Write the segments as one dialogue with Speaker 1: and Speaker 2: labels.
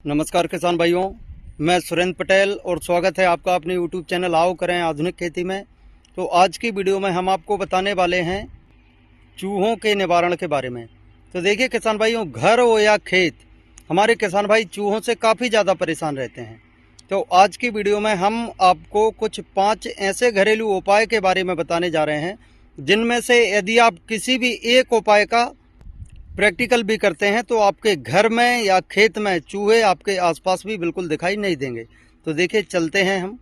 Speaker 1: नमस्कार किसान भाइयों, मैं सुरेंद्र पटेल और स्वागत है आपका अपने YouTube चैनल आओ करें आधुनिक खेती में। तो आज की वीडियो में हम आपको बताने वाले हैं चूहों के निवारण के बारे में। तो देखिए किसान भाइयों, घर हो या खेत, हमारे किसान भाई चूहों से काफ़ी ज़्यादा परेशान रहते हैं। तो आज की वीडियो में हम आपको कुछ 5 ऐसे घरेलू उपाय के बारे में बताने जा रहे हैं जिनमें से यदि आप किसी भी एक उपाय का प्रैक्टिकल भी करते हैं तो आपके घर में या खेत में चूहे आपके आसपास भी बिल्कुल दिखाई नहीं देंगे। तो देखिए चलते हैं हम।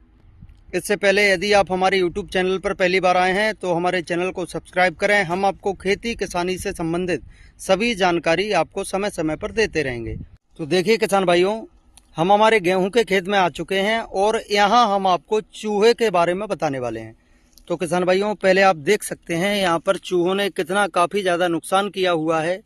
Speaker 1: इससे पहले यदि आप हमारे YouTube चैनल पर पहली बार आए हैं तो हमारे चैनल को सब्सक्राइब करें। हम आपको खेती किसानी से संबंधित सभी जानकारी आपको समय समय पर देते रहेंगे। तो देखिए किसान भाइयों, हम हमारे गेहूं के खेत में आ चुके हैं और यहाँ हम आपको चूहे के बारे में बताने वाले हैं। तो किसान भाइयों, पहले आप देख सकते हैं यहाँ पर चूहों ने कितना काफ़ी ज़्यादा नुकसान किया हुआ है।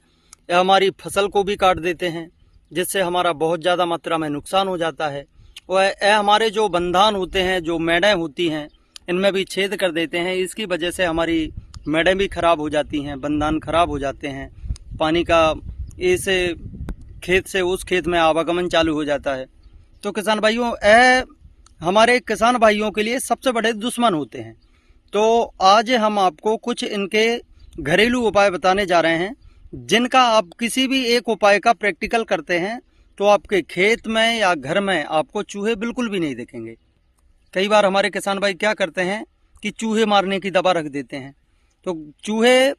Speaker 1: यह हमारी फसल को भी काट देते हैं, जिससे हमारा बहुत ज़्यादा मात्रा में नुकसान हो जाता है। वह हमारे जो बंधान होते हैं, जो मेढ़ें होती हैं, इनमें भी छेद कर देते हैं। इसकी वजह से हमारी मेढ़ें भी खराब हो जाती हैं, बंधान खराब हो जाते हैं। पानी का इस खेत से उस खेत में आवागमन चालू हो जाता है। तो किसान भाइयों, हमारे किसान भाइयों के लिए सबसे बड़े दुश्मन होते हैं। तो आज हम आपको कुछ इनके घरेलू उपाय बताने जा रहे हैं जिनका आप किसी भी एक उपाय का प्रैक्टिकल करते हैं तो आपके खेत में या घर में आपको चूहे बिल्कुल भी नहीं दिखेंगे। कई बार हमारे किसान भाई क्या करते हैं कि चूहे मारने की दवा रख देते हैं। तो चूहे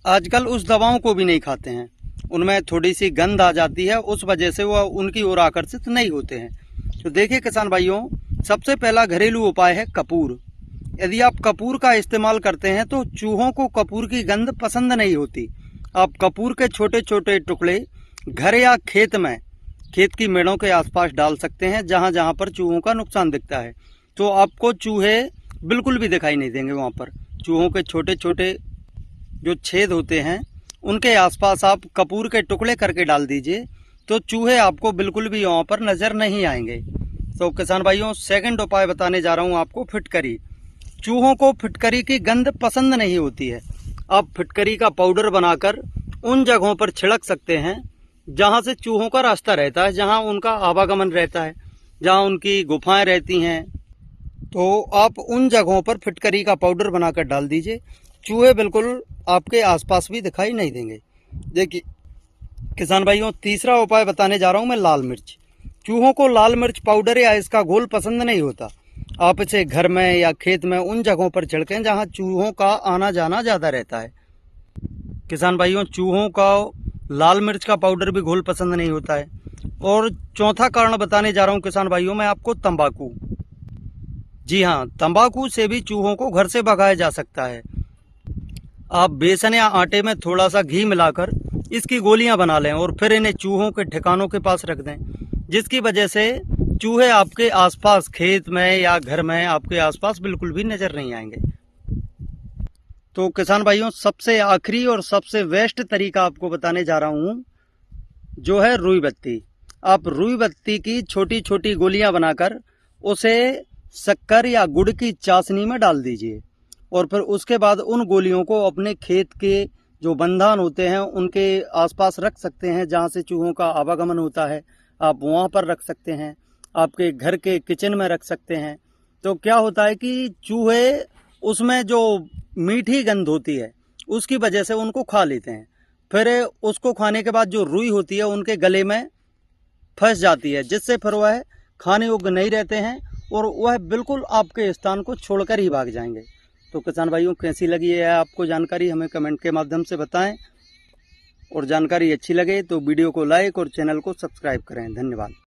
Speaker 1: आजकल उस दवाओं को भी नहीं खाते हैं, उनमें थोड़ी सी गंध आ जाती है, उस वजह से वह उनकी ओर आकर्षित नहीं होते हैं। तो देखिए किसान भाइयों, सबसे पहला घरेलू उपाय है कपूर। यदि आप कपूर का इस्तेमाल करते हैं तो चूहों को कपूर की गंध पसंद नहीं होती। आप कपूर के छोटे छोटे टुकड़े घर या खेत में, खेत की मेड़ों के आसपास डाल सकते हैं जहां जहां पर चूहों का नुकसान दिखता है। तो आपको चूहे बिल्कुल भी दिखाई नहीं देंगे। वहां पर चूहों के छोटे छोटे जो छेद होते हैं उनके आसपास आप कपूर के टुकड़े करके डाल दीजिए, तो चूहे आपको बिल्कुल भी वहां पर नजर नहीं आएंगे। तो किसान भाइयों, सेकंड उपाय बताने जा रहा हूं आपको, फिटकरी। चूहों को फिटकरी की गंध पसंद नहीं होती है। आप फिटकरी का पाउडर बनाकर उन जगहों पर छिड़क सकते हैं जहां से चूहों का रास्ता रहता है, जहां उनका आवागमन रहता है, जहां उनकी गुफाएं रहती हैं। तो आप उन जगहों पर फिटकरी का पाउडर बनाकर डाल दीजिए, चूहे बिल्कुल आपके आसपास भी दिखाई नहीं देंगे। देखिए किसान भाइयों, तीसरा उपाय बताने जा रहा हूं मैं, लाल मिर्च। चूहों को लाल मिर्च पाउडर या इसका घोल पसंद नहीं होता। आप इसे घर में या खेत में उन जगहों पर छिड़कें जहां चूहों का आना जाना ज़्यादा रहता है। किसान भाइयों, चूहों का लाल मिर्च का पाउडर भी घोल पसंद नहीं होता है। और चौथा कारण बताने जा रहा हूं किसान भाइयों मैं आपको, तंबाकू। जी हाँ, तंबाकू से भी चूहों को घर से भगाया जा सकता है। आप बेसन या आटे में थोड़ा सा घी मिलाकर इसकी गोलियां बना लें और फिर इन्हें चूहों के ठिकानों के पास रख दें, जिसकी वजह से चूहे आपके आसपास खेत में या घर में आपके आसपास बिल्कुल भी नजर नहीं आएंगे। तो किसान भाइयों, सबसे आखिरी और सबसे बेस्ट तरीका आपको बताने जा रहा हूं, जो है रुई बत्ती। आप रुई बत्ती की छोटी छोटी गोलियां बनाकर उसे शक्कर या गुड़ की चाशनी में डाल दीजिए और फिर उसके बाद उन गोलियों को अपने खेत के जो बंधान होते हैं उनके आसपास रख सकते हैं जहां से चूहों का आवागमन होता है। आप वहां पर रख सकते हैं, आपके घर के किचन में रख सकते हैं। तो क्या होता है कि चूहे उसमें जो मीठी गंध होती है उसकी वजह से उनको खा लेते हैं। फिर उसको खाने के बाद जो रुई होती है उनके गले में फंस जाती है, जिससे फिर वह खाने योग्य नहीं रहते हैं और वह बिल्कुल आपके स्थान को छोड़कर ही भाग जाएंगे। तो किसान भाइयों, कैसी लगी है आपको जानकारी, हमें कमेंट के माध्यम से बताएं। और जानकारी अच्छी लगे तो वीडियो को लाइक और चैनल को सब्सक्राइब करें। धन्यवाद।